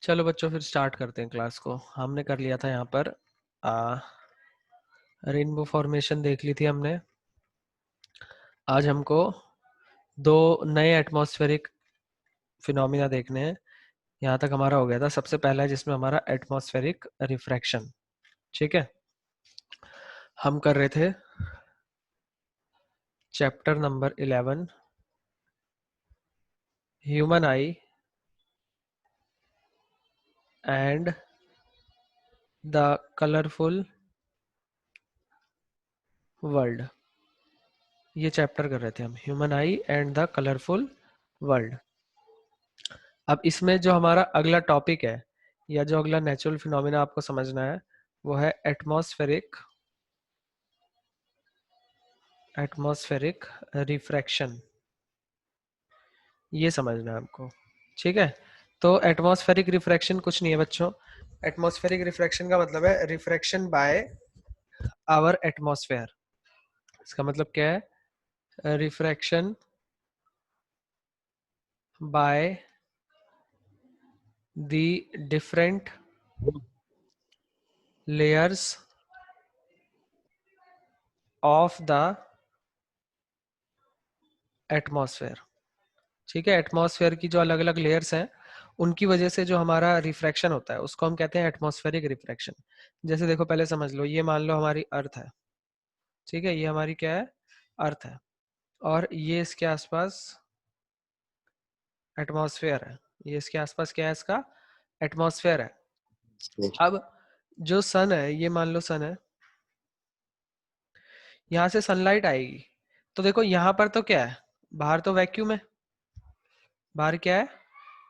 चलो बच्चों फिर स्टार्ट करते हैं क्लास को। हमने कर लिया था यहाँ पर रेनबो फॉर्मेशन देख ली थी हमने। आज हमको दो नए एटमॉस्फेरिक फिनोमिना देखने हैं। यहाँ तक हमारा हो गया था। सबसे पहला है जिसमें हमारा एटमॉस्फेरिक रिफ्रैक्शन। ठीक है, हम कर रहे थे chapter number 11 human I and the colourful world. ये चैप्टर कर रहे थे हम, human I and the colourful world. अब इसमें जो हमारा अगला टॉपिक है या जो अगला नेचुरल फिनोमिना आपको समझना है वो है एटमॉस्फेरिक रिफ्रैक्शन। ये समझना है आपको। ठीक है, तो एटमॉस्फेरिक रिफ्रैक्शन कुछ नहीं है बच्चों। एटमॉस्फेरिक रिफ्रैक्शन का मतलब है रिफ्रैक्शन बाय आवर एटमॉस्फेयर। इसका मतलब क्या है? Refraction by the different layers of the atmosphere. ठीक है, एटमॉस्फेयर की जो अलग अलग लेयर्स हैं उनकी वजह से जो हमारा रिफ्रैक्शन होता है उसको हम कहते हैं एटमॉस्फेरिक रिफ्रैक्शन। जैसे देखो, पहले समझ लो, ये मान लो हमारी अर्थ है। ठीक है, ये हमारी क्या है? अर्थ है। और ये इसके आसपास एटमॉस्फेयर है। ये इसके आसपास क्या है? इसका एटमॉस्फेयर है। अब जो सन है, ये मान लो सन है, यहाँ से सनलाइट आएगी तो देखो यहाँ पर तो क्या है? बाहर तो वैक्यूम है। बाहर क्या है?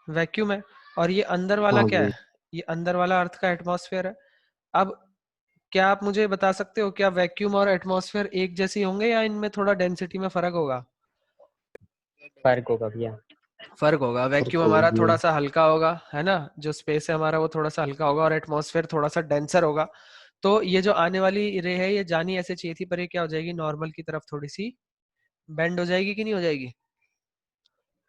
वैक्यूम है। और ये अंदर वाला हाँ क्या जी। है? ये अंदर वाला अर्थ का एटमॉस्फेयर है। अब क्या आप मुझे बता सकते हो क्या वैक्यूम और एटमॉस्फेयर एक जैसी होंगे या इनमें थोड़ा डेंसिटी में फर्क होगा? फर्क होगा भैया। फर्क होगा। वैक्यूम फर्क हमारा होगी। थोड़ा सा हल्का होगा, है ना? जो स्पेस है हमारा वो थोड़ा सा हल्का होगा, और एटमॉस्फेयर थोड़ा सा डेंसर होगा। तो ये जो आने वाली रे है ये जानी ऐसे चाहिए थी, पर ये क्या हो जाएगी? नॉर्मल की तरफ थोड़ी सी बेंड हो जाएगी कि नहीं हो जाएगी?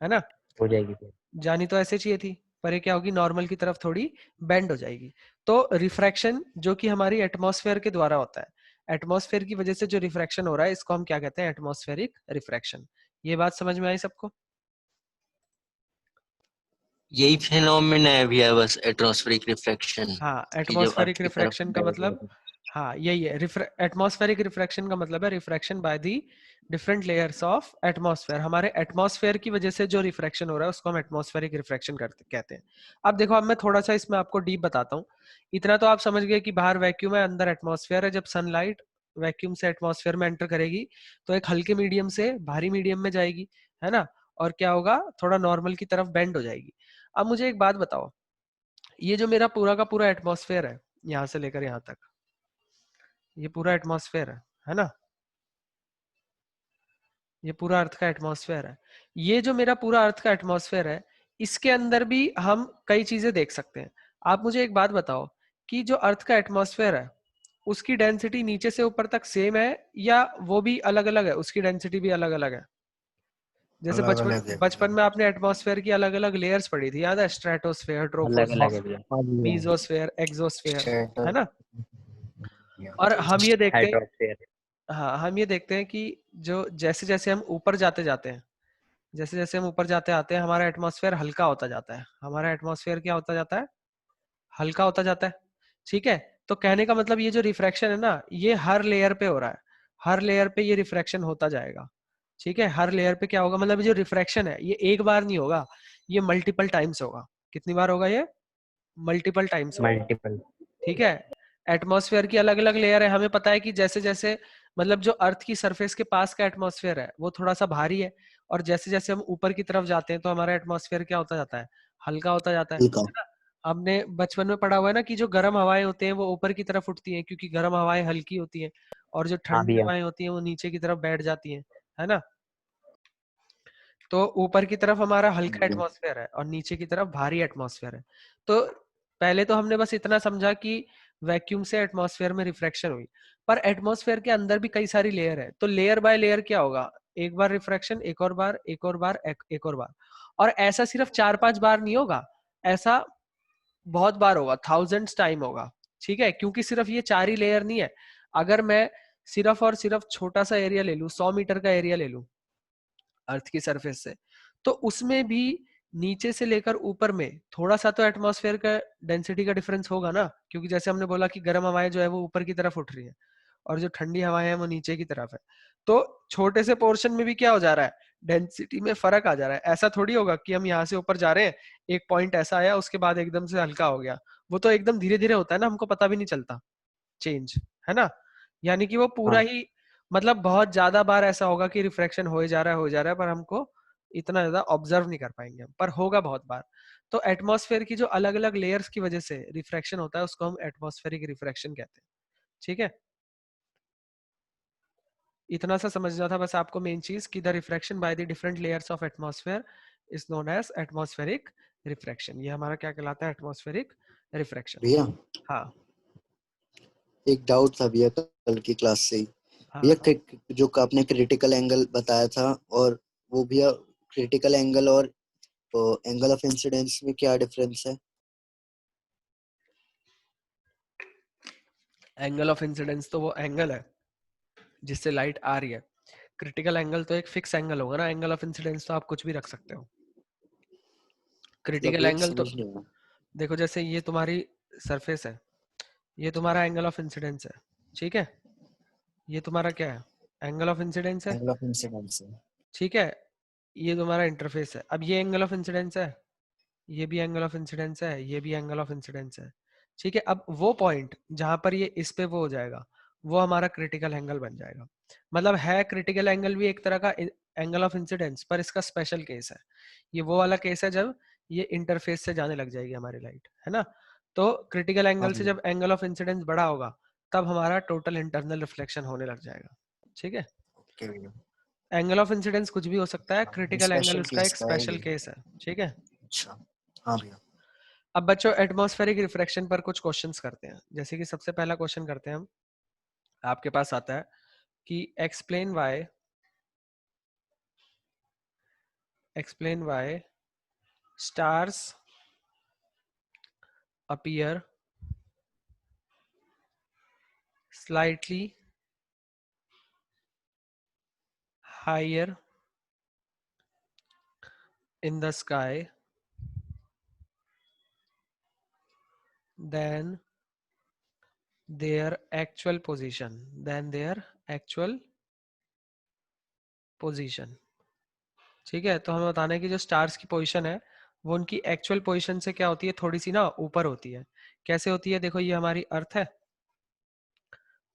है ना? हो जाएगी भैया। जानी तो ऐसे चाहिए थी, पर ये क्या होगी? नॉर्मल की तरफ थोड़ी बेंड हो जाएगी। तो रिफ्रैक्शन जो कि हमारी एटमॉस्फेयर के द्वारा होता है, एटमॉस्फेयर की वजह से जो रिफ्रैक्शन हो रहा है इसको हम क्या कहते हैं? Atmospheric refraction. ये बात समझ में आई सबको? यही फिनोमेना है भैया, बस एटमॉस्फेरिक रिफ्लेक्शन हाँ, की जो अर्थ एटमॉस्फेरिक की तरफ रिफ्रैक्शन का जाएगी। मतलब, हाँ यही है। एटमॉस्फेरिक रिफ्रैक्शन का मतलब है refraction by the different layers of atmosphere. हमारे एटमॉस्फेयर की वजह से जो रिफ्रैक्शन हो रहा है उसको हम एटमॉस्फेरिक रिफ्रैक्शन कहते हैं। अब देखो, अब मैं थोड़ा सा इसमें आपको डीप बताता हूँ। इतना तो आप समझ गए कि बाहर वैक्यूम है, अंदर एटमॉस्फेयर है। जब सनलाइट वैक्यूम से एटमॉस्फेयर में एंटर करेगी तो एक हल्के मीडियम से भारी मीडियम में जाएगी, है ना? और क्या होगा? थोड़ा नॉर्मल की तरफ बेंड हो जाएगी। अब मुझे एक बात बताओ, ये जो मेरा पूरा का पूरा एटमॉस्फेयर है, यहाँ से लेकर यहाँ तक, ये पूरा एटमॉस्फेयर है ना? ये पूरा अर्थ का एटमॉस्फेयर है। ये जो मेरा पूरा अर्थ का एटमॉस्फेयर है, इसके अंदर भी हम कई चीजें देख सकते हैं। आप मुझे एक बात बताओ कि जो अर्थ का एटमॉस्फेयर है उसकी डेंसिटी नीचे से ऊपर तक सेम है या वो भी अलग अलग है? उसकी डेंसिटी भी अलग अलग है। जैसे अलग बचपन अलग है भैया। बचपन में आपने एटमॉस्फेयर की अलग अलग लेयर्स पढ़ी थी, याद है? स्ट्रेटोस्फेयर, अलग अलग ट्रोपोस्फेयर, है भैया। हाँ जी भैया। मीजोस्फेयर, एक्सोस्फेयर, है स्ट्रेटो ना? और हम ये देखते हैं, हाइड्रोस्फेयर। हाँ हम ये देखते हैं कि जो जैसे जैसे हम ऊपर जाते जाते हैं, जैसे जैसे हम ऊपर जाते आते हैं, हमारा एटमॉस्फेयर हल्का होता जाता है। हमारा एटमॉस्फेयर क्या होता जाता है? हल्का होता जाता है। ठीक है, तो कहने का मतलब ये जो रिफ्रैक्शन है ना, ये हर लेयर पे हो रहा है। हर लेयर पे ये रिफ्रैक्शन होता जाएगा। ठीक है, हर लेयर पे क्या होगा? मतलब ये जो रिफ्रैक्शन है ये एक बार नहीं होगा, ये मल्टीपल टाइम्स होगा। कितनी बार होगा ये? मल्टीपल टाइम्स होगा। मल्टीपल। ठीक है, एटमॉस्फेयर की अलग अलग लेयर है। हमें पता है कि जैसे जैसे मतलब जो अर्थ की सरफेस के पास का एटमॉस्फेयर है वो थोड़ा सा भारी है, और जैसे जैसे हम ऊपर की तरफ जाते हैं तो हमारा एटमॉस्फेयर क्या होता जाता है? हल्का होता जाता ठीक है। है ना? हमने बचपन में पढ़ा हुआ है ना कि जो गर्म हवाएं होती हैं वो ऊपर की तरफ उठती हैं क्योंकि गर्म हवाएं हल्की होती हैं, और जो हाँ ठंडी भैया। हवाएं होती हैं वो नीचे की तरफ बैठ जाती हैं, है ना? तो ऊपर की तरफ हमारा हल्का एटमॉस्फेयर है और नीचे की तरफ भारी एटमॉस्फेयर है। तो पहले तो हमने बस इतना समझा कि वैक्यूम से एटमॉस्फेयर में रिफ्रैक्शन हुई, पर एटमॉस्फेयर के अंदर भी कई सारी लेयर है। तो लेयर बाय लेयर क्या होगा? एक बार रिफ्रैक्शन, एक और बार, एक और बार, एक और बार। और ऐसा सिर्फ 4-5 बार नहीं होगा, ऐसा बहुत बार होगा, थाउजेंड्स टाइम होगा, ठीक है, क्योंकि सिर्फ ये 4 ही लेयर नहीं है। अगर मैं सिर्फ और सिर्फ छोटा सा एरिया ले लूं, 100 मीटर का एरिया ले लूं अर्थ की सरफेस से, तो उसमें भी नीचे से लेकर ऊपर में थोड़ा सा तो एटमॉस्फेयर का डेंसिटी का डिफरेंस होगा ना, क्योंकि जैसे हमने बोला कि गर्म हवाएं जो है वो ऊपर की तरफ उठ रही है और जो ठंडी हवाएं हैं वो नीचे की तरफ है। तो छोटे से पोर्शन में भी क्या हो जा रहा है, डेंसिटी में फर्क आ जा रहा है। ऐसा थोड़ी होगा कि हम यहाँ से ऊपर जा रहे हैं, एक पॉइंट ऐसा आया उसके बाद एकदम से हल्का हो गया, वो तो एकदम धीरे धीरे होता है ना, हमको पता भी नहीं चलता चेंज, है ना। यानी कि वो पूरा हाँ ही, मतलब बहुत ज्यादा बार ऐसा होगा कि रिफ्रैक्शन हो जा रहा है, हो जा रहा है, पर हमको इतना ज्यादा ऑब्जर्व नहीं कर पाएंगे हम, पर होगा बहुत बार। तो एटमॉस्फेयर की जो अलग अलग लेयर्स की वजह से रिफ्रैक्शन होता है उसको हम एटमॉस्फेरिक रिफ्रैक्शन कहते हैं, ठीक है। इतना सा समझना था बस आपको मेन चीज, कि the refraction by the different layers of atmosphere is known as atmospheric refraction. ये हमारा क्या कहलाता है, एटमॉस्फेरिक रिफ्रैक्शन। भैया, हाँ एक डाउट था भैया कल की क्लास से ही। भैया हाँ। जो आपने क्रिटिकल एंगल बताया था, और वो भैया क्रिटिकल एंगल और एंगल ऑफ इंसिडेंस में क्या डिफरेंस है? एंगल ऑफ इंसिडेंस तो वो एंगल है जिससे लाइट आ रही है, क्रिटिकल एंगल तो एक फिक्स एंगल होगा ना, एंगल ऑफ इंसिडेंस तो आप कुछ भी रख सकते हो। मतलब क्रिटिकल भैया एंगल तो समझ नहीं आया। देखो, जैसे ये तुम्हारी सरफेस है, ये तुम्हारा एंगल ऑफ इंसिडेंस है, ठीक है। ये तुम्हारा क्या है, एंगल ऑफ इंसिडेंस है, एंगल ऑफ इंसिडेंस है। ठीक है। ये तुम्हारा इंटरफेस है, अब ये एंगल ऑफ इंसिडेंस है, ये भी एंगल ऑफ इंसिडेंस है, ये भी एंगल ऑफ इंसिडेंस है, ठीक है। अब वो पॉइंट जहां पर ये इस पे वो हो जाएगा, वो हमारा क्रिटिकल एंगल बन जाएगा। मतलब है क्रिटिकल एंगल भी एक तरह का एंगल ऑफ इंसिडेंस, पर इसका स्पेशल केस है। ये वो वाला केस है जब ये इंटरफेस से जाने लग जाएगी हमारी लाइट, है ना। तो क्रिटिकल हाँ एंगल से भैया। जब एंगल ऑफ इंसिडेंस बड़ा होगा, तब हमारा टोटल इंटरनल रिफ्लेक्शन होने लग जाएगा, ठीक है। ओके भैया। एंगल ऑफ इंसिडेंस कुछ भी हो सकता है, क्रिटिकल एंगल स्पेशल उसका केस एक का है स्पेशल ये। केस है, ठीक है। अच्छा। हाँ भैया। अब बच्चों एटमॉस्फेरिक रिफ्रैक्शन पर कुछ क्वेश्चंस करते हैं। जैसे कि सबसे पहला क्वेश्चन करते हैं हम, आपके पास आता है कि explain why stars appear slightly higher in the sky than their actual position, ठीक है। तो हमें बताना है कि जो स्टार्स की पोजीशन है वो उनकी एक्चुअल पोजीशन से क्या होती है, थोड़ी सी ना ऊपर होती है। कैसे होती है, देखो ये हमारी अर्थ है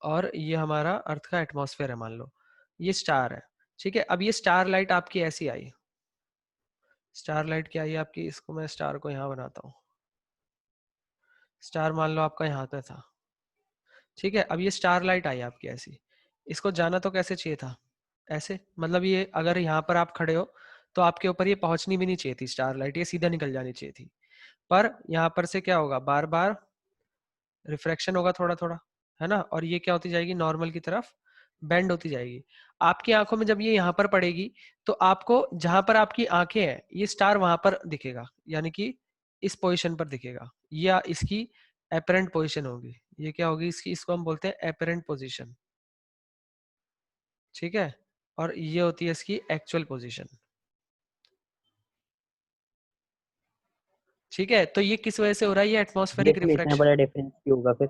और ये हमारा अर्थ का एटमॉस्फेयर है, मान लो ये स्टार है, ठीक है। अब ये स्टार लाइट आपकी ऐसी आई, स्टार लाइट क्या आई आपकी, इसको मैं स्टार को यहाँ बनाता हूँ, स्टार मान लो आपका यहाँ पे था, ठीक है। अब ये स्टार लाइट आई आपकी ऐसी, इसको जाना तो कैसे चाहिए था, ऐसे, मतलब ये अगर यहाँ पर आप खड़े हो तो आपके ऊपर ये पहुंचनी भी नहीं चाहिए थी स्टार लाइट, ये सीधा निकल जानी चाहिए थी। पर यहाँ पर से क्या होगा, बार बार रिफ्रैक्शन होगा थोड़ा थोड़ा, है ना, और ये क्या होती जाएगी, नॉर्मल की तरफ बेंड होती जाएगी। आपकी आंखों में जब ये यहाँ पर पड़ेगी, तो आपको जहां पर आपकी आंखें हैं ये स्टार वहां पर दिखेगा, यानी कि इस पोजीशन पर दिखेगा, या इसकी एपरेंट पोजीशन होगी। ये क्या होगी इसकी, इसको हम बोलते हैं एपरेंट पोजीशन, ठीक है। और ये होती है इसकी एक्चुअल पोजीशन, ठीक है। तो ये किस वजह से हो रहा है, ये ये एटमॉस्फेरिक इसमें इतना रिफ्रैक्शन। बड़ा डिफरेंस क्यों होगा फिर?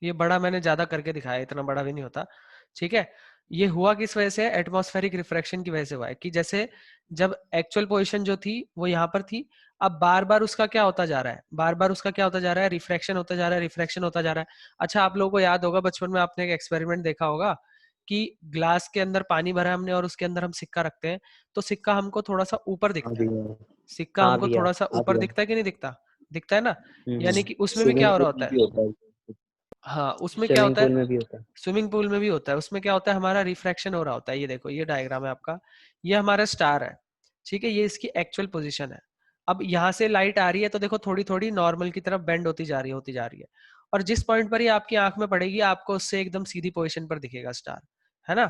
ये बड़ा मैंने ज्यादा करके दिखाया, इतना बड़ा भी नहीं होता, ठीक है। ये हुआ किस वजह से, एटमॉस्फेरिक रिफ्रैक्शन की वजह से हुआ है, कि जैसे जब एक्चुअल पोजीशन जो थी वो यहाँ पर थी, अब बार बार उसका क्या होता जा रहा है, बार बार उसका क्या होता जा रहा है, रिफ्रैक्शन होता जा रहा है, रिफ्रैक्शन होता जा रहा है। अच्छा, आप लोगों को याद होगा बचपन में आपने एक एक्सपेरिमेंट देखा होगा कि ग्लास के अंदर पानी भरा है हमने और उसके अंदर हम सिक्का रखते हैं, तो सिक्का हमको थोड़ा सा ऊपर हाँ दिखता है, भैया। सिक्का हाँ हमको भैया। थोड़ा सा हाँ ऊपर भैया। दिखता है कि नहीं दिखता, दिखता है ना। यानी कि उसमें भी क्या स्विमिंग हो रहा पूल होता में है, भी होता है। हाँ उसमें क्या स्विमिंग होता है, पूल में भी होता है। स्विमिंग पूल में भी होता है, उसमें क्या होता है, हमारा रिफ्रैक्शन हो रहा होता है। ये देखो ये डायग्राम है आपका, ये हमारा स्टार है, ठीक है, ये इसकी एक्चुअल पोजीशन है। अब यहाँ से लाइट आ रही है तो देखो थोड़ी थोड़ी नॉर्मल की तरफ बेंड होती जा रही है, होती जा रही है, और जिस पॉइंट पर ये आपकी आंख में पड़ेगी आपको उससे एकदम सीधी पोजीशन पर दिखेगा स्टार, है ना।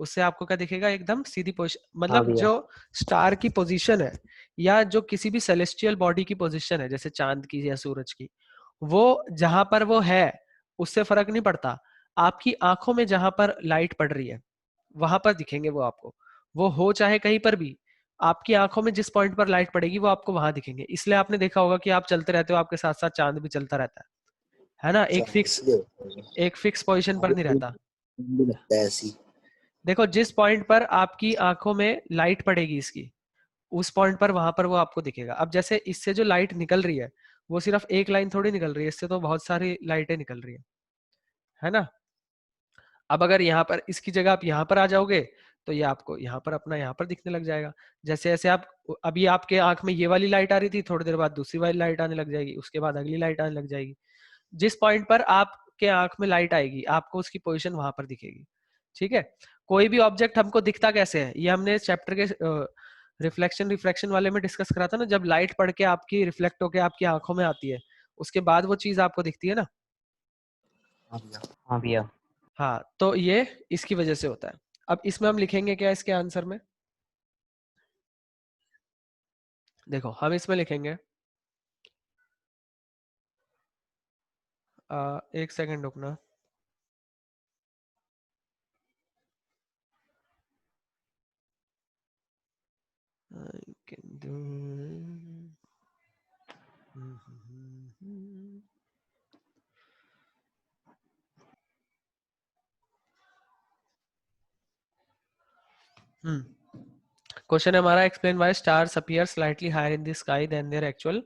उससे आपको क्या दिखेगा, एकदम सीधी पोजीशन, हाँ मतलब भैया। जो स्टार की पोजीशन है या जो किसी भी सेलेस्टियल बॉडी की पोजीशन है, जैसे चांद की या सूरज की, वो जहां पर वो है उससे फर्क नहीं पड़ता। आपकी आंखों में जहां पर लाइट पड़ रही है वहां पर दिखेंगे वो आपको, वो हो चाहे कहीं पर भी, आपकी आंखों में जिस पॉइंट पर लाइट पड़ेगी वो आपको वहां दिखेंगे। इसलिए आपने देखा होगा कि आप चलते रहते हो, आपके साथ साथ चांद भी चलता रहता है ना, अच्छा, इसलिए होता है ये। एक फिक्स पोजीशन पर मुझे नहीं रहता। भी लगता है ऐसी। देखो जिस पॉइंट पर आपकी आंखों में लाइट पड़ेगी इसकी, उस पॉइंट पर वहां पर वो आपको दिखेगा। अब जैसे इससे जो लाइट निकल रही है वो सिर्फ एक लाइन थोड़ी निकल रही है, इससे तो बहुत सारी लाइटें निकल रही है ना। अब अगर यहाँ पर इसकी जगह आप यहाँ पर आ जाओगे तो ये आपको यहाँ पर अपना यहाँ पर दिखने लग जाएगा। जैसे जैसे आप, अभी आपके आंख में ये वाली लाइट आ रही थी, थोड़ी देर बाद दूसरी वाली लाइट आने लग जाएगी, उसके बाद अगली लाइट आने लग जाएगी। जिस पॉइंट पर आपके आंख में लाइट आएगी आपको उसकी पोजीशन वहां पर दिखेगी। ठीक है। कोई भी ऑब्जेक्ट हमको दिखता कैसे है, ये हमने चैप्टर के रिफ्लेक्शन रिफ्रैक्शन वाले में डिस्कस करा था ना, जब लाइट पड़ के आपकी रिफ्लेक्ट होके आपकी आंखों में आती है उसके बाद वो चीज आपको दिखती है ना। हाँ भैया। हाँ भैया। हाँ, तो ये इसकी वजह से होता है। अब इसमें हम लिखेंगे क्या इसके आंसर में, देखो हम इसमें लिखेंगे, एक सेकंड रुकना। I can do- क्वेश्चन है हमारा, explain why stars appear slightly higher in the sky than their actual.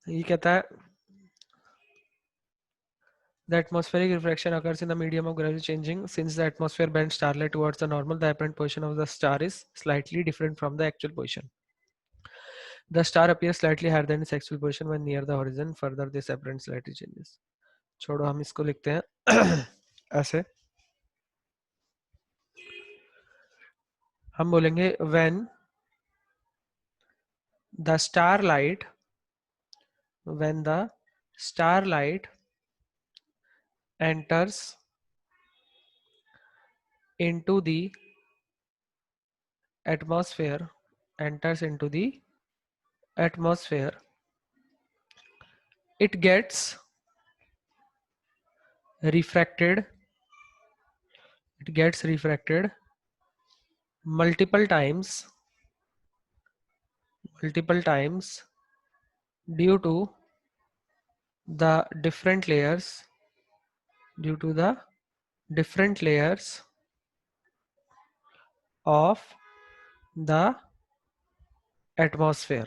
ये कहता है the atmospheric refraction occurs in the medium of gravity changing. Since the atmosphere bends starlight towards the normal, the apparent position of the star is slightly different from the actual position. The star appears slightly higher than its actual position when near the horizon. Further, this apparent slightly changes. छोड़ो, हम इसको लिखते हैं ऐसे, हम बोलेंगे when the starlight, when the starlight enters into the atmosphere, enters into the atmosphere, it gets refracted, it gets refracted multiple times due to the different layers, due to the different layers of the atmosphere.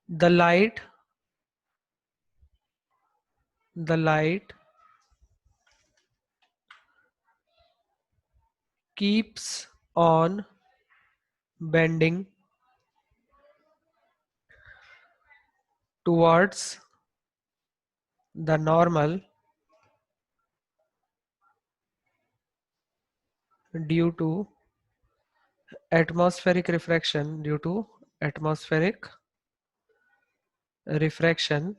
The light keeps on bending towards the normal due to atmospheric refraction, due to atmospheric refraction,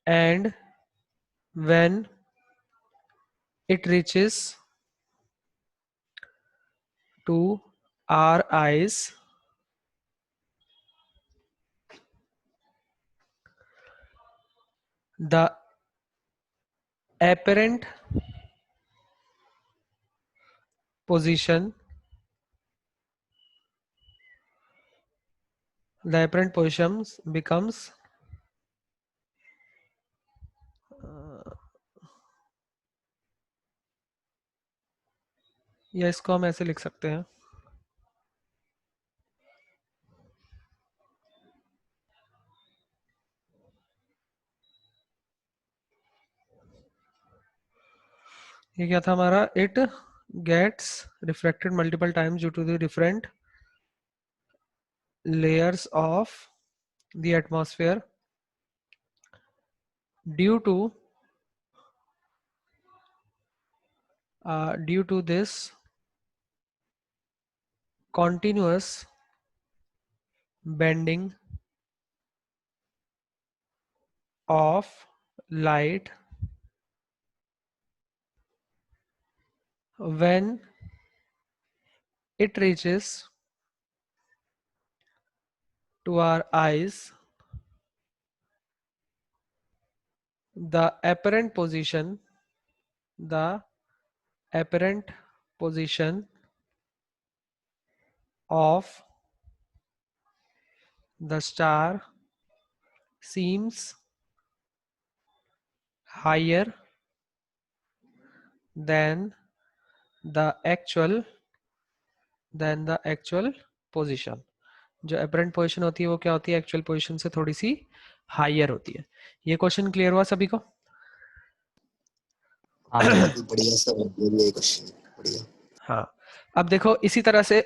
and when it reaches to our eyes, the apparent position, the apparent position becomes या इसको हम ऐसे लिख सकते हैं, ये क्या था हमारा, it gets reflected multiple times due to the different layers of the atmosphere due to this continuous bending of light, when it reaches to our eyes, the apparent position of the star seems higher than the actual position. जो apparent position होती है वो क्या होती है, actual position से थोड़ी सी higher होती है. ये क्वेश्चन क्लियर हुआ सभी को? हाँ भैया। बढ़िया सर, ये क्वेश्चन बढ़िया. हाँ, अब देखो इसी तरह से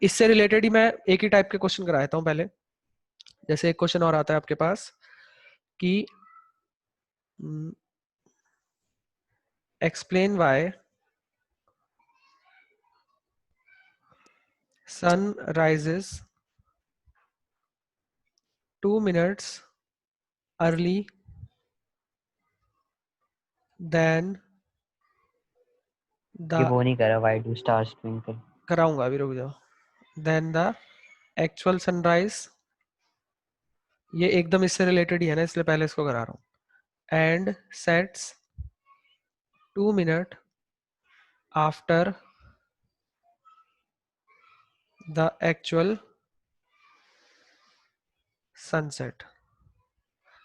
इससे रिलेटेड ही मैं एक ही टाइप के क्वेश्चन कराता हूँ पहले. जैसे एक क्वेश्चन और आता है आपके पास कि explain why sun rises 2 minutes early than ये the वो नहीं करा, why do stars twinkle? कराऊंगा, अभी रुक जाओ. Then the actual sunrise, ये एकदम इससे रिलेटेड ही है ना, इसलिए पहले इसको करा रहा हूँ. And sets 2 minutes after the actual sunset.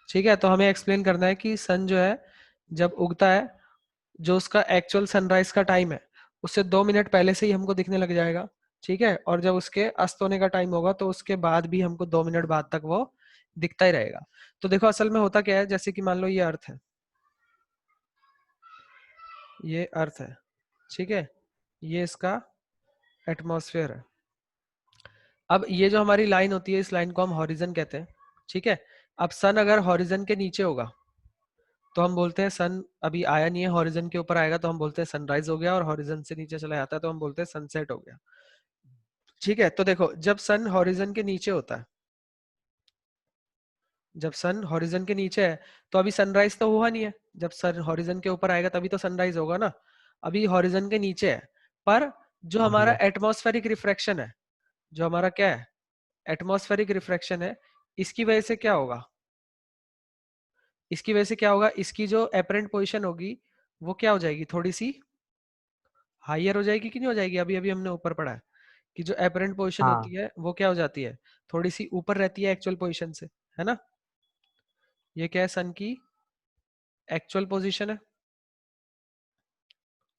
ठीक है, तो हमें एक्सप्लेन करना है कि सन जो है जब उगता है, जो उसका एक्चुअल सनराइज का टाइम है उससे 2 मिनट पहले से ही हमको दिखने लग जाएगा. ठीक है, और जब उसके अस्त होने का टाइम होगा तो उसके बाद भी हमको 2 मिनट बाद तक वो दिखता ही रहेगा. तो देखो असल में होता क्या है, जैसे कि मान लो ये अर्थ है, ये अर्थ है. ठीक है, ये इसका एटमॉस्फेयर है. अब ये जो हमारी लाइन होती है, इस लाइन को हम हॉरिजन कहते हैं. ठीक है, अब सन अगर हॉरिजन के नीचे होगा तो हम बोलते हैं सन अभी आया नहीं है, हॉरिजन के ऊपर आएगा तो हम बोलते हैं सनराइज हो गया, और हॉरिजन से नीचे चला जाता है तो हम बोलते हैं सनसेट हो गया. ठीक है, तो देखो जब सन हॉरिजन के नीचे होता है, जब सन हॉरिजन के नीचे है तो अभी सनराइज तो हुआ नहीं है. जब सन हॉरिजन के ऊपर आएगा तभी तो सनराइज होगा ना. अभी हॉरिजन के नीचे है, पर जो हाँ हमारा भैया। एटमॉस्फेरिक रिफ्रैक्शन है, जो हमारा क्या है, एटमॉस्फेरिक रिफ्रैक्शन है, इसकी वजह से क्या होगा, इसकी वजह से क्या होगा, इसकी जो एपरेंट पोजीशन होगी वो क्या हो जाएगी, थोड़ी सी हाइयर हो जाएगी कि नहीं हो जाएगी. अभी अभी हमने ऊपर पढ़ा है कि जो एपरेंट पोजीशन हाँ होती है वो क्या हो जाती है, थोड़ी सी ऊपर रहती है एक्चुअल पोजीशन से, है ना. ये क्या है, सन की एक्चुअल पोजीशन है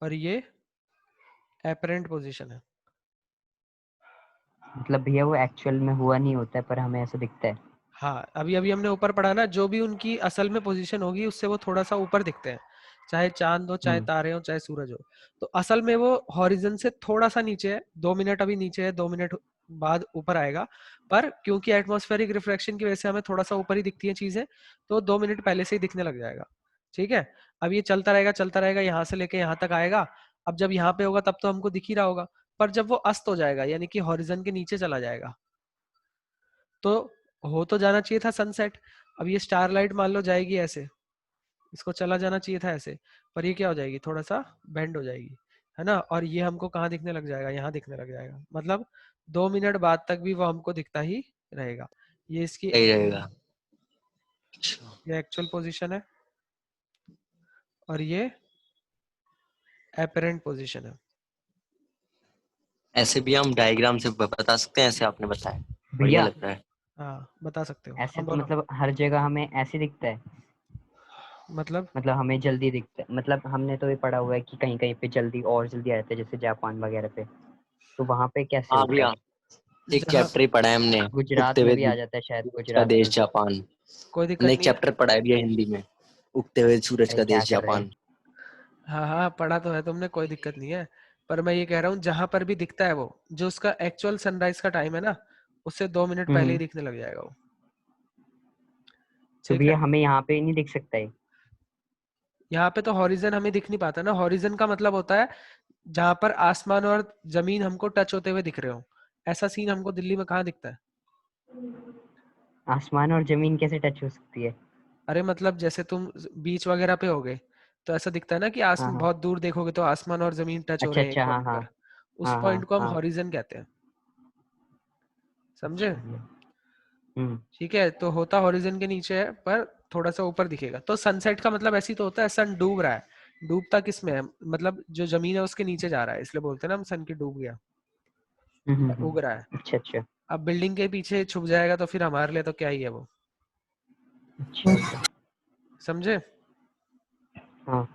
और ये एपरेंट पोजीशन है. मतलब भैया वो एक्चुअल में हुआ नहीं होता है पर हमें ऐसा दिखता है. हाँ, अभी अभी हमने ऊपर पढ़ा ना, जो भी उनकी असल में पोजीशन होगी उससे वो थोड़ा सा ऊपर दिखते हैं, चाहे चांद हो, चाहे तारे हो, चाहे सूरज हो. तो असल में वो हॉरिजन से थोड़ा सा नीचे है, 2 मिनट अभी नीचे है, 2 मिनट बाद ऊपर आएगा. पर क्योंकि एटमॉस्फेरिक रिफ्लेक्शन की वजह से हमें थोड़ा सा ऊपर ही दिखती है चीजें, तो 2 मिनट पहले से ही दिखने लग जाएगा. ठीक है, अब ये चलता रहेगा चलता रहेगा, यहाँ से लेके यहाँ तक आएगा. अब जब यहाँ पे होगा तब तो हमको दिख ही रहा होगा, पर जब वो अस्त हो जाएगा यानी कि हॉरिजन के नीचे चला जाएगा तो हो तो जाना चाहिए था सनसेट. अब ये स्टार लाइट मान लो जाएगी ऐसे, इसको चला जाना चाहिए था ऐसे, पर ये क्या हो जाएगी, थोड़ा सा बेंड हो जाएगी, है ना. और ये हमको कहाँ दिखने लग जाएगा, यहाँ दिखने लग जाएगा. मतलब 2 मिनट बाद तक भी वो हमको दिखता ही रहेगा. ये इसकी सही रहेगा. अच्छा, ये एक्चुअल पोजीशन है और ये एपरेंट पोजीशन है. ऐसे भी हम डायग्राम से बता सकते हैं, ऐसे आपने बताया, बढ़िया भैया लग रहा है. हाँ, बता सकते हो. ऐसे हाँ तो बोलो. मतलब हर जगह हमें ऐसे दिखता है, मतलब मतलब हमें जल्दी दिखता है. मतलब हमने तो ये पढ़ा हुआ है कि कहीं कहीं पे जल्दी और जल्दी आ जाता है, जैसे जापान वगैरह पे. तो वहां पे कैसे हाँ होता है? भैया, एक जहाँ चैप्टर ही पढ़ा है हमने, गुजरात उगते में हुए भी आ जाता है शायद, सूरज का गुजरात देश में. जापान. कोई हमने दिक्कत एक नहीं है. चैप्टर पढ़ा है भैया हिंदी में, उगते हुए सूरज अरे का क्या देश कर रहे हैं? जापान. हाँ हाँ, पढ़ा तो है तुमने, कोई दिक्कत नहीं है. पर मैं ये कह रहा हूँ जहां पर भी दिखता है वो, जो उसका एक्चुअल सनराइज का टाइम है ना, उससे 2 मिनट पहले ही हम्म. दिखने लग जाएगा वो. तो ठीक है, भैया हमें यहाँ पे नहीं दिख सकता है? यहाँ पे तो हॉरिजन हमें दिख नहीं पाता ना। हॉरिजन का मतलब होता है जहां पर आसमान और जमीन हमको टच होते हुए दिख रहे हो। ऐसा सीन हमको दिल्ली में कहाँ दिखता है? आसमान और जमीन कैसे टच हो सकती है? अरे मतलब जैसे तुम बीच वगैरह पे होगे तो ऐसा दिखता है ना कि हाँ हाँ, बहुत दूर देखोगे तो आसमान और जमीन टच हो अच्छा रहे हैं एक अच्छा, हाँ पॉइंट हाँ पर। उस हाँ हाँ पॉइंट को हम हाँ, हॉरिजन कहते हैं। समझे? अच्छा भैया। हम्म। ठीक है, तो होता हॉरिजन के नीचे है पर थोड़ा सा ऊपर दिखेगा। तो सनसेट का मतलब ऐसी तो होता है सन डूब रहा है। डूबता किस में है? मतलब जो जमीन है उसके नीचे जा रहा है, इसलिए बोलते हैं ना हम सन की डूब गया, उग रहा है। अच्छा अच्छा अब बिल्डिंग के पीछे छुप जाएगा तो फिर हमारे लिए तो क्या ही है वो। अच्छा अच्छा, समझे? हाँ।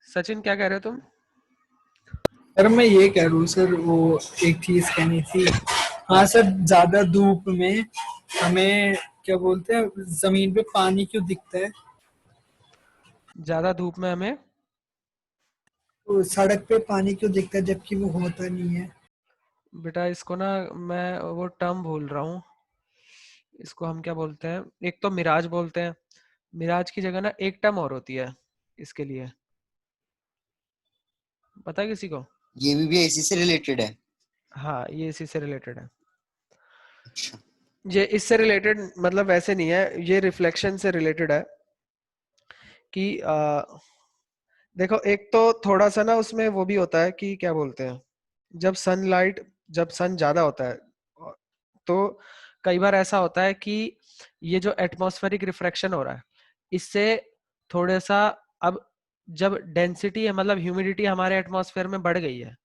सचिन क्या कह रहे हो तुम? सर मैं ये कह रहा हूँ सर, वो एक चीज कहनी थी। हाँ सर, ज्यादा धूप में हमें क्या बोलते हैं, जमीन पे पानी क्यों दिखता है? ज्यादा धूप में हमें तो सड़क पे पानी क्यों दिखता है जबकि वो होता नहीं है? बेटा इसको ना मैं वो टर्म भूल रहा हूँ। इसको हम क्या बोलते हैं? एक तो मिराज बोलते हैं। मिराज की जगह ना एक टर्म और होती है इसके लिए। पता है किसी को? ये भी इसी से रिलेटेड है। हाँ, ये इसी से रिलेटेड है। अच्छा। ये इससे रिलेटेड मतलब वैसे नहीं है, ये रिफ्लेक्शन से रिलेटेड है कि देखो एक तो थोड़ा सा ना उसमें वो भी होता है कि क्या बोलते हैं, जब सनलाइट, जब सन ज्यादा होता है तो कई बार ऐसा होता है कि ये जो एटमॉस्फेरिक रिफ्रैक्शन हो रहा है इससे थोड़ा सा, अब जब डेंसिटी है मतलब ह्यूमिडिटी हमारे एटमॉस्फेयर में बढ़ गई है,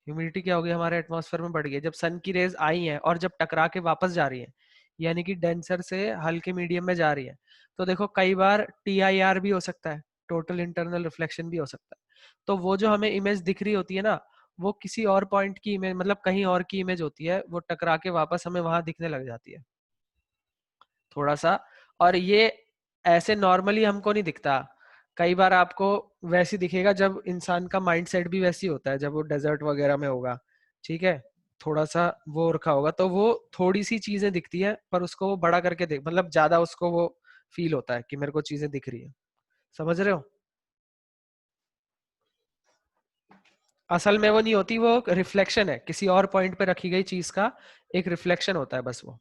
ह्यूमिडिटी क्या होगी हमारे एटमॉस्फेयर में बढ़ गई है जब सन की रेज आई हैं और जब टकरा के वापस जा रही है, यानी कि डेंसर से हल्के मीडियम में जा रही है, तो देखो कई बार TIR भी हो सकता है, टोटल इंटरनल रिफ्लेक्शन भी हो सकता है। तो वो जो हमें इमेज दिख रही होती है ना, वो किसी और पॉइंट की इमेज मतलब कहीं और की इमेज होती है, वो टकरा के वापस हमें वहां दिखने लग जाती है थोड़ा सा। और ये ऐसे नॉर्मली हमको नहीं दिखता, कई बार आपको वैसे दिखेगा जब इंसान का माइंड सेट भी वैसी होता है, जब वो डेजर्ट वगैरह में होगा, ठीक है, थोड़ा सा वो रखा होगा तो वो थोड़ी सी चीजें दिखती है पर उसको वो बड़ा करके देख मतलब ज्यादा उसको वो फील होता है कि मेरे को चीजें दिख रही है। समझ रहे हो? असल में वो नहीं होती, वो रिफ्लेक्शन है किसी और पॉइंट पे रखी गई चीज का, एक रिफ्लेक्शन होता है बस वो।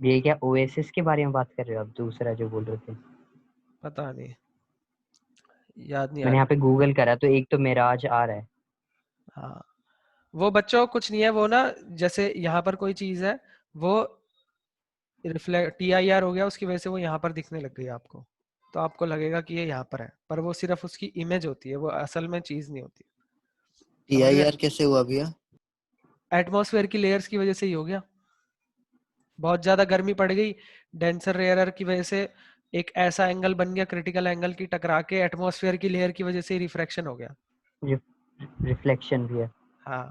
ये क्या ओएसिस के बारे में बात कर रहे हो आप, दूसरा जो बोल रहे थे? पता नहीं, याद नहीं आ मैंने रही। यहाँ पे गूगल करा तो एक तो मिराज आ रहा है। हाँ, वो बच्चों कुछ नहीं है, वो ना जैसे यहाँ पर कोई चीज है, वो रिफ्लेक्ट TIR हो गया उसकी वजह से वो यहाँ पर दिखने लग गई आपको, तो आपको लगेगा कि ये यहाँ पर है, पर वो सिर्फ उसकी इमेज होती है, वो असल में चीज नहीं होती। समझ गए? TIR कैसे हुआ भैया? एटमॉस्फेयर की लेयर्स की वजह से ही हो गया। बहुत ज्यादा गर्मी पड़ गई, डेंसर रेयर की वजह से एक ऐसा एंगल बन गया क्रिटिकल एंगल की, टकरा के एटमॉस्फेयर की लेयर की वजह से रिफ्रैक्शन हो गया। रिफ्लेक्शन भी है। हाँ,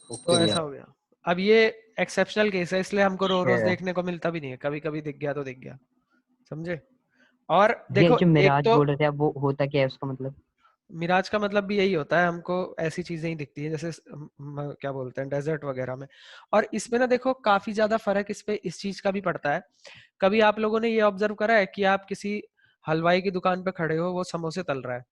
ओके तो भैया। ऐसा हो गया। अब ये एक्सेप्शनल केस है इसलिए हमको रोज अच्छा देखने को मिलता भी नहीं है, कभी कभी दिख गया तो दिख गया। समझे? और ये देखो जो एक मिराज तो बोल रहे थे आप, वो होता क्या है उसका मतलब? मिराज का मतलब भी यही होता है, हमको ऐसी चीजें ही दिखती है जैसे क्या बोलते हैं डेजर्ट वगैरह में। और इसमें ना देखो काफी ज्यादा फर्क इस पे इस चीज का भी पड़ता है। कभी आप लोगों ने ये ऑब्जर्व करा है कि आप किसी हलवाई की दुकान पे खड़े हो, वो समोसे तल रहा है,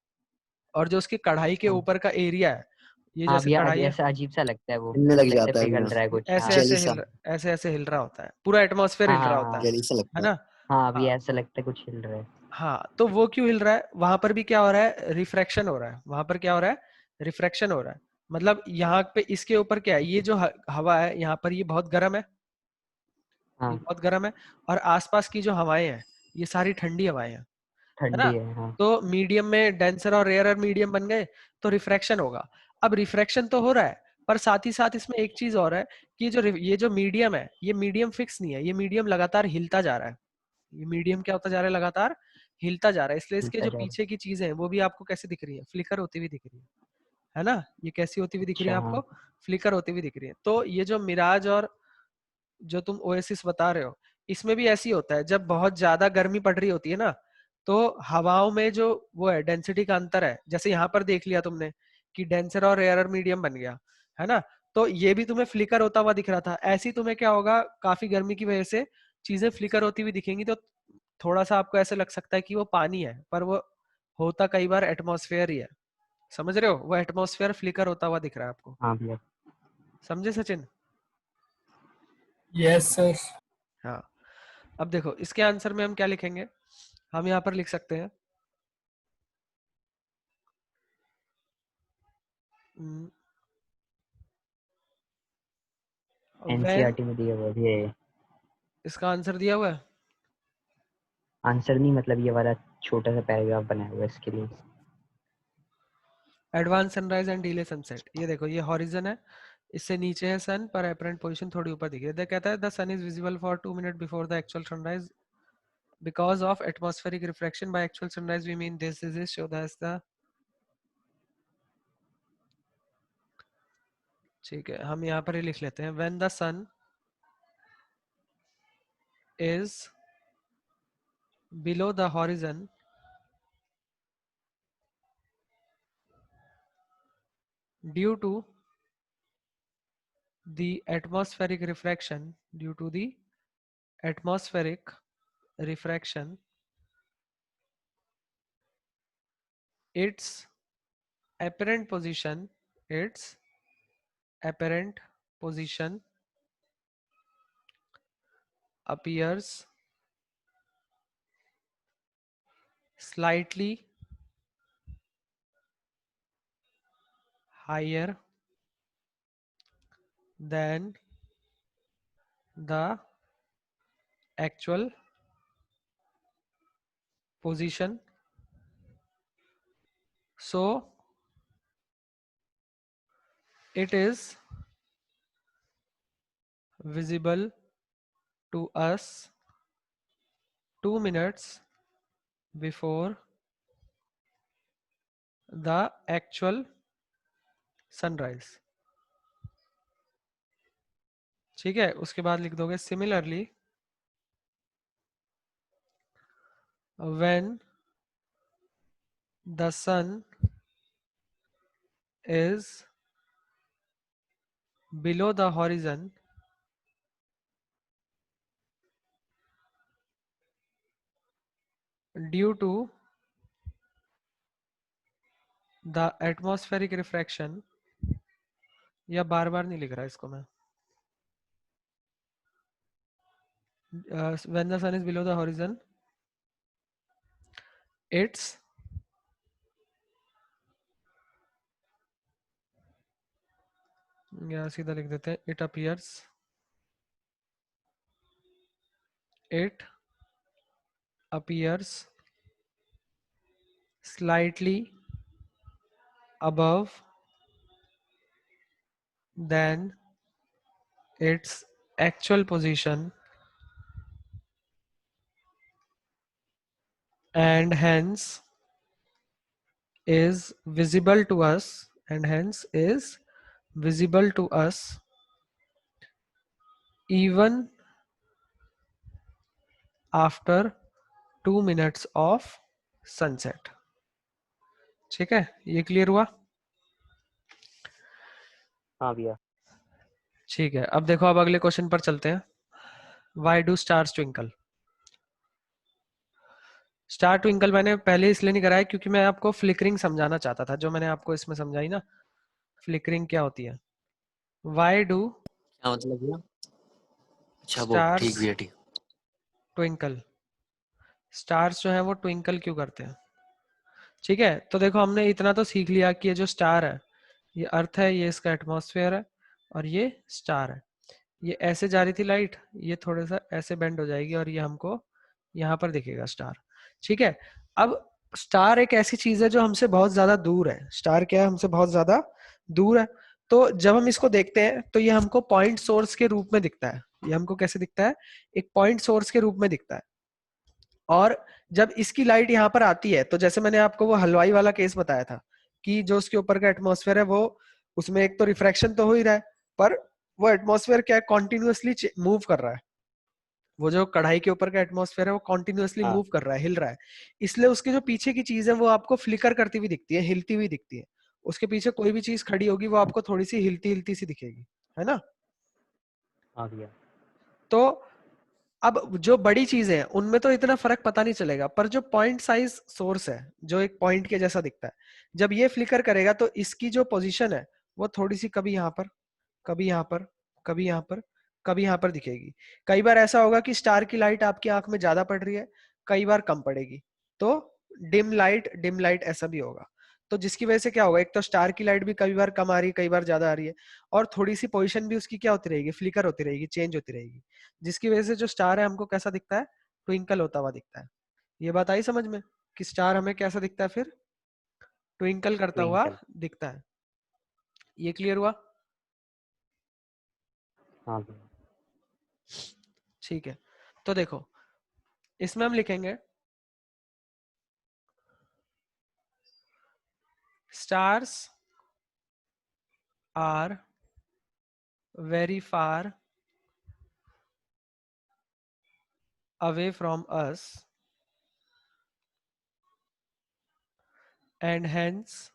और जो उसकी कढ़ाई के हाँ ऊपर का एरिया है, ये हाँ जैसे भैया, कढ़ाई है, ऐसा अजीब सा लगता है, वो हिलने ऐसा लग लगता है जाता है पिघल भैया। रहा है ये कुछ। ऐसे हाँ ऐसे जेली सा। ऐसे ऐसे हिल रहा होता है, पूरा एटमॉस्फेयर हाँ हिल हाँ रहा हाँ होता हाँ जेली सा लगता है है। ना? हाँ हाँ भैया, ऐसा लगता है कुछ हिल रहा है। हाँ, तो वो क्यों हिल रहा है? वहां पर भी क्या हो रहा है? रिफ्रैक्शन हो रहा है। वहां पर क्या हो रहा है? रिफ्रैक्शन हो रहा है। मतलब यहाँ पे इसके ऊपर क्या है, ये जो हवा है यहाँ पर, ये बहुत गर्म है, ये हाँ, बहुत गर्म है, और आसपास की जो हवाएं हैं ये सारी ठंडी हवाएं हैं, है ना? ठंडी है, हाँ। तो मीडियम में डेंसर और रेयरर मीडियम बन गए, तो रिफ्रैक्शन होगा। अब रिफ्रैक्शन तो हो रहा है, पर साथ ही साथ इसमें एक चीज और है कि ये जो मीडियम है, ये मीडियम फिक्स नहीं है, ये मीडियम लगातार हिलता जा रहा है। ये मीडियम क्या होता जा रहा है? लगातार हिलता जा रहा है, इसलिए इसके हिलता जो जा रहा पीछे की चीजें हैं वो भी आपको कैसे दिख रही है? फ्लिकर होती हुई दिख रही है ना? ये कैसी होती हुई है। दिख रही अच्छा है हाँ। आपको? फ्लिकर होती हुई दिख रही है। तो ये जो मिराज और जो तुम ओएसिस बता रहे हो, इसमें भी ऐसी होता है, जब बहुत ज्यादा गर्मी पड़ रही होती है ना, तो हवाओं में जो वो है डेंसिटी का अंतर है, जैसे यहाँ पर देख लिया तुमने कि डेंसर और रेयरर मीडियम बन गया, है ना? तो ये भी तुम्हें फ्लिकर होता हुआ दिख रहा था, ऐसी तुम्हें क्या होगा, काफी गर्मी की वजह से चीजें फ्लिकर होती हुई दिखेंगी, तो थोड़ा सा आपको ऐसे लग सकता है कि वो पानी है, पर वो होता कई बार एटमॉस्फेयर ही है। समझ रहे हो, वो एटमॉस्फेयर फ्लिकर होता हुआ दिख रहा है आपको। हाँ भैया। समझे सचिन? Yes sir. हाँ, अब देखो इसके आंसर में हम क्या लिखेंगे, हम यहाँ पर लिख सकते हैं when, एनसीईआरटी में दिया हुआ है ये इसका आंसर दिया हुआ है। आंसर नहीं, मतलब ये वाला छोटा सा पैराग्राफ बनाया हुआ है इसके लिए। Advance sunrise and delay sunset, ये देखो ये हॉरिजन है, इससे नीचे है सन, पर अपरेंट पोजीशन थोड़ी ऊपर दिख रही है। कहता है the sun is visible for 2 minute before the actual sunrise because of atmospheric refraction. By actual sunrise we mean this is show that's the, ठीक है हम यहाँ पर ही लिख लेते हैं when the sun is below the horizon due to the atmospheric refraction, due to the atmospheric refraction, its apparent position, its apparent position appears slightly higher than the actual position. So it is visible to us 2 minutes before the actual sunrise। ठीक है, उसके बाद लिख दोगे similarly when the sun is below the horizon due to the atmospheric refraction, या बार बार नहीं लिख रहा इसको मैं, when the sun is below the horizon it's या सीधा लिख देते हैं it appears slightly above than its actual position and hence is visible to us, and hence is visible to us even after 2 minutes of sunset। ठीक है, ये clear हुआ? हाँ भैया। ठीक है, अब देखो अब अगले क्वेश्चन पर चलते हैं। Why do stars twinkle? Star twinkle मैंने पहले इसलिए नहीं कराया क्योंकि मैं आपको फ्लिकरिंग समझाना चाहता था, जो मैंने आपको इसमें समझाई ना, फ्लिकरिंग क्या होती है। Why do क्या मतलब भैया? अच्छा वो stars ठीक भैया ठीक। twinkle? स्टार्स जो है वो ट्विंकल क्यों करते हैं? ठीक है, तो देखो हमने इतना तो सीख लिया कि ये जो स्टार है ये अर्थ है, ये इसका एटमॉस्फेयर है, और ये स्टार है। ये ऐसे जा रही थी लाइट, ये थोड़ा सा ऐसे बेंड हो जाएगी और ये हमको यहाँ पर दिखेगा स्टार। ठीक है, अब स्टार एक ऐसी चीज है जो हमसे बहुत ज्यादा दूर है। स्टार क्या है? हमसे बहुत ज्यादा दूर है। तो जब हम इसको देखते हैं तो ये हमको पॉइंट सोर्स के रूप में दिखता है। ये हमको कैसे दिखता है? एक पॉइंट सोर्स के रूप में दिखता है। और जब इसकी लाइट यहाँ पर आती है, तो जैसे मैंने आपको वो हलवाई वाला केस बताया था कि जो उसके ऊपर का एटमॉस्फेयर है वो, उसमें एक तो रिफ्रैक्शन तो हो ही रहा है, पर वो एटमॉस्फेयर क्या है, कॉन्टिन्यूअसली मूव कर रहा है। वो जो कढ़ाई के ऊपर का एटमॉस्फेयर है वो कॉन्टिन्यूअसली हाँ। मूव कर रहा है, हिल रहा है। इसलिए उसके जो पीछे की चीज है वो आपको फ्लिकर करती हुई दिखती है, हिलती हुई दिखती है। उसके पीछे कोई भी चीज खड़ी होगी वो आपको थोड़ी सी हिलती हिलती सी दिखेगी, है ना? हाँ भैया। तो अब जो बड़ी चीजें हैं उनमें तो इतना फर्क पता नहीं चलेगा, पर जो पॉइंट साइज सोर्स है जो एक पॉइंट के जैसा दिखता है, जब ये फ्लिकर करेगा तो इसकी जो पोजीशन है वो थोड़ी सी कभी यहाँ पर, कभी यहाँ पर, कभी यहाँ पर, कभी यहाँ पर दिखेगी। कई बार ऐसा होगा कि स्टार की लाइट आपकी आंख में ज्यादा पड़ रही है, कई बार कम पड़ेगी, तो डिम लाइट ऐसा भी होगा। तो जिसकी वजह से क्या होगा, एक तो स्टार की लाइट भी कई बार कम आ रही है, कई बार ज्यादा आ रही है, और थोड़ी सी पोजीशन भी उसकी क्या होती रहेगी, फ्लिकर होती रहेगी, चेंज होती रहेगी, जिसकी वजह से जो स्टार है हमको कैसा दिखता है, ट्विंकल होता हुआ दिखता है। ये बात आई समझ में कि स्टार हमें कैसा दिखता है, फिर ट्विंकल करता हुआ ट्विंकल। दिखता है। ये क्लियर हुआ? हाँ भैया। ठीक है, तो देखो इसमें हम लिखेंगे stars are very far away from us and hence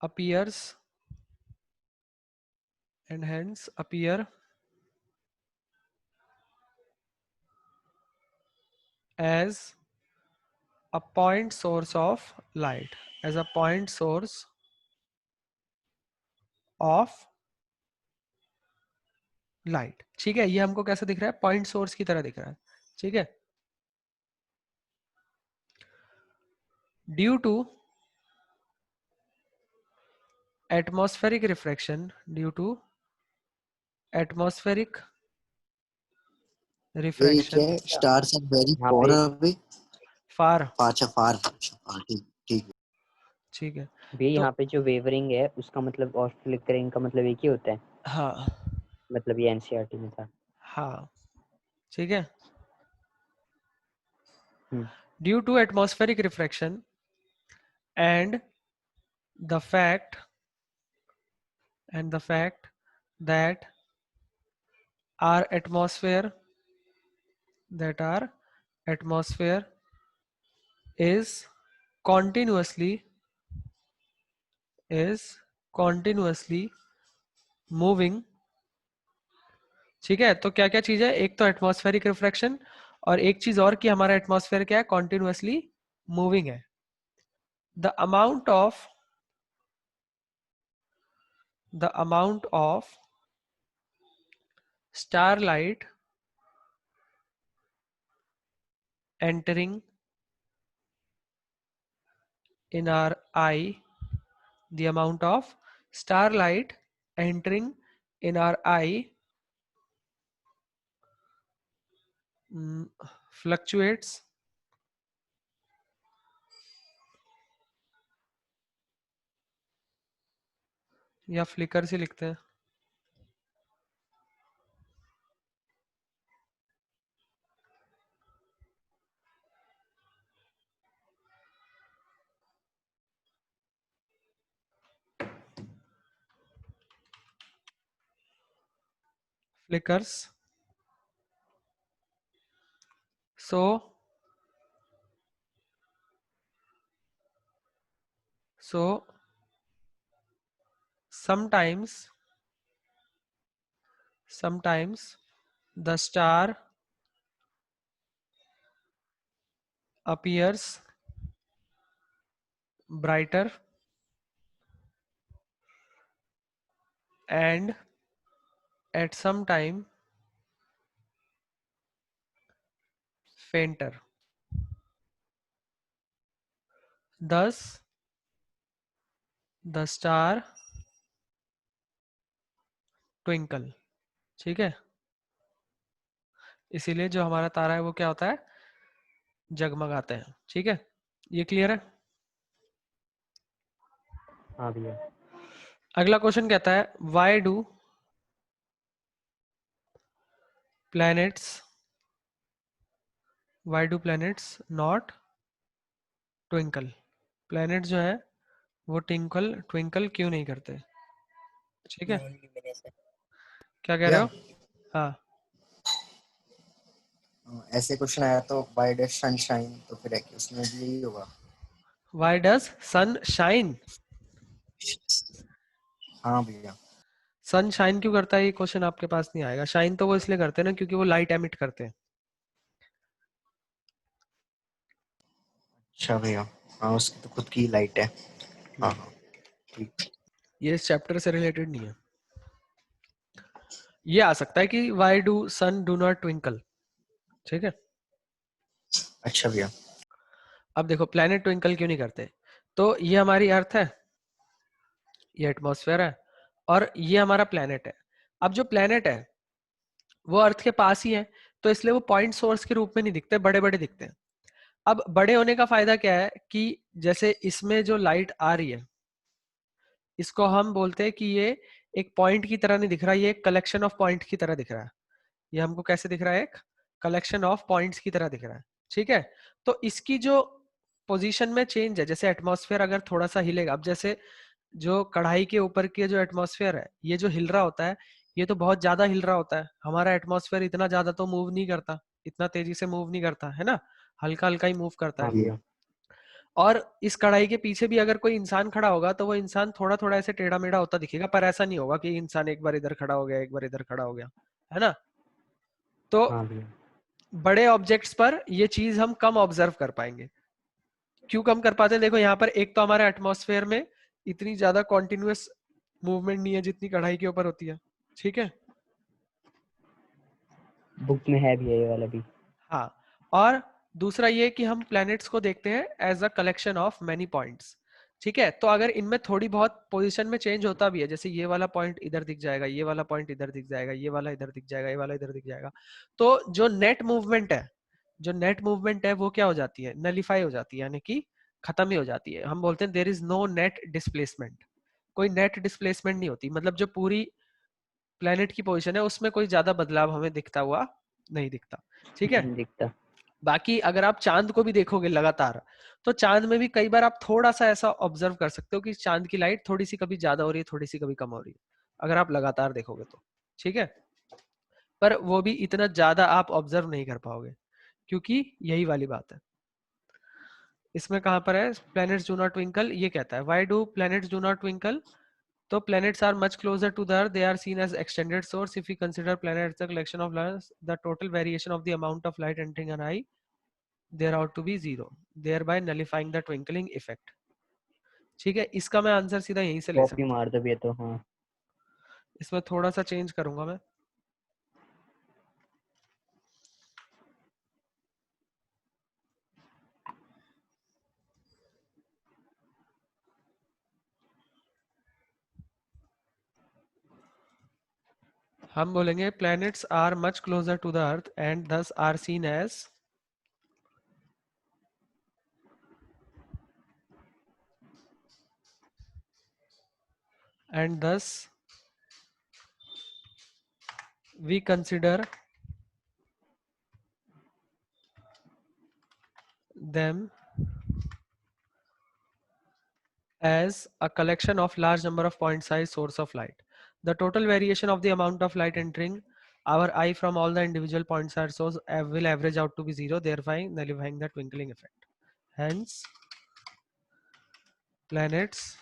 appears appear as a point source of light, as a point source of light। ठीक है, ये हमको कैसे दिख रहा है, पॉइंट सोर्स की तरह दिख रहा है। ठीक है, due to atmospheric refraction, due to atmospheric वही क्या refraction, है, स्टार्स आर वेरी यहाँ फॉर पे अवे। far, अच्छा फार, ठीक ठीक है। ठीक है, भी तो यहाँ पे जो वेवरिंग है उसका मतलब और फ्लिकरिंग का मतलब एक ही होता है, हाँ मतलब ये एनसीईआरटी में था। हाँ ठीक है, हम्म। due to atmospheric refraction and the fact that our atmosphere that our atmosphere is continuously moving। ठीक है, तो क्या क्या चीज है, एक तो एटमॉस्फेरिक रिफ्रैक्शन, और एक चीज और कि हमारा एटमॉस्फेयर क्या है, कॉन्टिन्यूअसली मूविंग है। The amount of starlight entering in our eye, the amount of starlight entering in our eye fluctuates या फ्लिकर से लिखते हैं, flickers। so sometimes the star appears brighter and at some time fainter, thus the star twinkle। ठीक है, इसीलिए जो हमारा तारा है वो क्या होता है, जगमगाते हैं। ठीक है, ये क्लियर है? हाँ भैया। अगला क्वेश्चन कहता है why do planets not twinkle. Planet जो है वो ट्विंकल क्यों नहीं करते? ठीक है, क्या कह रहे भैया हो? हाँ, ऐसे क्वेश्चन आया तो व्हाई डज सनशाइन, तो फिर है कि उसमें भी यही होगा। Why does sun shine? हाँ भैया। सन शाइन क्यों करता है, ये क्वेश्चन आपके पास नहीं आएगा। शाइन तो वो इसलिए करते हैं ना क्योंकि वो लाइट एमिट करते हैं। अच्छा भैया, हाँ उसकी तो खुद की लाइट है। हाँ हाँ ठीक। ये इस चैप्टर से रिलेटेड नहीं है। ये आ सकता है कि why do sun do not twinkle, ठीक है। अच्छा भैया। अब देखो प्लैनेट ट्विंकल क्यों नहीं करते, तो ये हमारी अर्थ है, ये एटमॉस्फेयर है, और ये हमारा प्लैनेट है। अब जो प्लैनेट है वो अर्थ के पास ही है, तो इसलिए वो पॉइंट सोर्स के रूप में नहीं दिखते, बड़े बड़े दिखते हैं। अब बड़े होने का फायदा क्या है कि जैसे इसमें जो लाइट आ रही है, इसको हम बोलते हैं कि ये एक पॉइंट की तरह नहीं दिख रहा, ये एक कलेक्शन ऑफ पॉइंट की तरह दिख रहा है। ये हमको कैसे दिख रहा है, एक कलेक्शन ऑफ पॉइंट्स की तरह दिख रहा है, ठीक है। तो इसकी जो पोजीशन में चेंज है, जैसे एटमॉस्फेयर अगर थोड़ा सा हिलेगा, अब जैसे जो कढ़ाई के ऊपर की जो एटमॉस्फेयर है, ये जो हिल रहा होता है, ये तो बहुत ज्यादा हिल रहा होता है। हमारा एटमॉस्फेयर इतना ज्यादा तो मूव नहीं करता, इतना तेजी से मूव नहीं करता है ना, हल्का हल्का ही मूव करता हाँ है। भैया। और इस कढ़ाई के पीछे भी अगर कोई इंसान खड़ा होगा तो वो इंसान थोड़ा थोड़ा ऐसे टेढ़ा मेढ़ा होता दिखेगा, पर ऐसा नहीं होगा कि इंसान एक बार इधर खड़ा हो गया, एक बार इधर खड़ा हो गया, है ना। तो हाँ भैया। बड़े ऑब्जेक्ट्स पर ये चीज हम कम ऑब्जर्व कर पाएंगे। क्यों कम कर पाते हैं, देखो यहाँ पर एक तो हमारे एटमॉस्फेयर में इतनी ज्यादा कॉन्टिन्यूअस मूवमेंट नहीं है जितनी कढ़ाई के ऊपर होती है, ठीक है। बुक में है भी ये वाला भी। हाँ, और दूसरा ये कि हम प्लैनेट्स को देखते हैं as a collection of many points, ठीक है। तो अगर इनमें थोड़ी बहुत पोजीशन में चेंज होता भी है, जैसे ये वाला पॉइंट इधर दिख जाएगा, ये वाला पॉइंट इधर दिख जाएगा, ये वाला इधर दिख जाएगा, ये वाला इधर दिख जाएगा, तो जो नेट मूवमेंट है, जो नेट मूवमेंट है वो क्या हो जाती है, नलिफाई हो जाती है, यानी कि खत्म ही हो जाती है। हम बोलते हैं there is no net displacement, कोई नेट डिस्प्लेसमेंट नहीं होती, मतलब जो पूरी प्लेनेट की पोजीशन है उसमें कोई ज्यादा बदलाव हमें दिखता हुआ नहीं दिखता, ठीक है। नहीं दिखता। बाकी अगर आप चांद को भी देखोगे लगातार, तो चांद में भी कई बार आप थोड़ा सा ऐसा ऑब्जर्व कर सकते हो कि चांद की लाइट थोड़ी सी कभी ज्यादा हो रही है, थोड़ी सी कभी कम हो रही है, अगर आप लगातार देखोगे तो, ठीक है। पर वो भी इतना ज्यादा आप ऑब्जर्व नहीं कर पाओगे, क्योंकि यही वाली बात है। इसमें कहां पर है प्लैनेट्स डू नॉट ट्विंकल, ये कहता है why do planets do not twinkle. तो planets are much closer to the earth, they are seen as extended source. If we consider planets a collection of lights, the total variation of the amount of light entering an eye there ought to be zero, thereby nullifying the twinkling effect, ठीक है। इसका मैं answer सीधा यहीं से ले copy सकता हूँ, मार दो भैया तो। हाँ इसमें थोड़ा सा चेंज करूंगा मैं। हम बोलेंगे planets are much closer to the earth and thus are seen as and thus we consider them as a collection of large number of point size source of light. The total variation of the amount of light entering our eye from all the individual point size source will average out to be zero, thereby nullifying the twinkling effect. Hence, planets